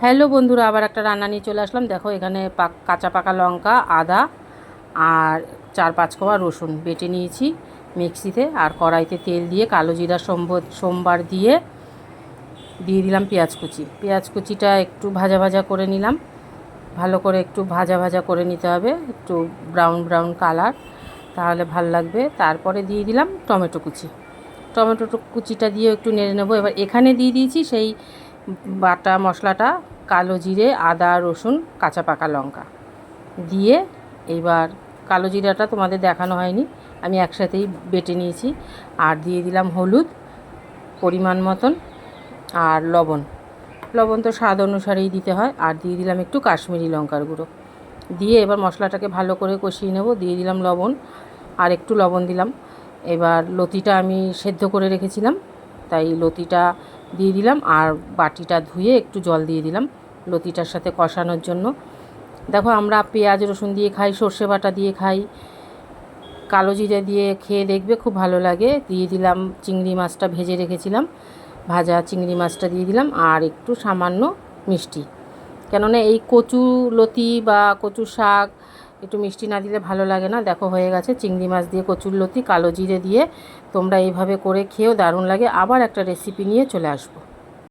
Hello বন্ধুরা, আবার একটা রান্না নিয়ে চলে আসলাম। দেখো এখানে কাঁচা পাকা লঙ্কা, আদা আর 4-5 কোয়া রসুন বেটে নিয়েছি মিক্সিতে, আর কড়াইতে তেল দিয়ে কালো জিরা সোমবার দিয়ে দিলাম পেঁয়াজ কুচিটা একটু ভাজা ভাজা করে নিলাম। ভালো করে একটু ভাজা ভাজা করে নিতে হবে, একটু ব্রাউন ব্রাউন কালার, তাহলে ভাল লাগবে। তারপরে দিয়ে দিলাম টমেটো কুচিটা দিয়ে একটু নেড়ে নেবো। এবার এখানে দিয়ে দিয়েছি সেই বাটা মশলাটা, কালো জিরে, আদা, রসুন, কাঁচা পাকা লঙ্কা দিয়ে, এইবার কালো জিরাটা তোমাদের দেখানো হয়নি, আমি একসাথেই বেটে নিয়েছি। আর দিয়ে দিলাম হলুদ পরিমাণ মতন, আর লবণ তো স্বাদ অনুসারেই দিতে হয়। আর দিয়ে দিলাম একটু কাশ্মীরি লঙ্কার গুঁড়ো দিয়ে এবার মশলাটাকে ভালো করে কষিয়ে নেব। দিয়ে দিলাম লবণ, আর একটু লবণ দিলাম। এবার লতিটা আমি সেদ্ধ করে রেখেছিলাম, তাই লতিটা দিয়ে দিলাম, আর বাটিটা ধুয়ে একটু জল দিয়ে দিলাম লতিটার সাথে কষানোর জন্য। দেখো আমরা পেঁয়াজ রসুন দিয়ে খাই, সর্ষে বাটা দিয়ে খাই, কালো জিরে দিয়ে খেয়ে দেখবে, খুব ভালো লাগে। দিয়ে দিলাম চিংড়ি মাছটা ভেজে রেখেছিলাম, ভাজা চিংড়ি মাছটা দিয়ে দিলাম, আর একটু সামান্য মিষ্টি, কেননা এই কচু লতি বা কচু শাক একটু মিষ্টি না দিলে ভালো লাগে না। দেখো হয়ে গেছে চিংড়ি মাছ দিয়ে কচুর লতি কালো জিরে দিয়ে। তোমরা এইভাবে করে খেয়েও দারুণ লাগে। আবার একটা রেসিপি নিয়ে চলে আসবো।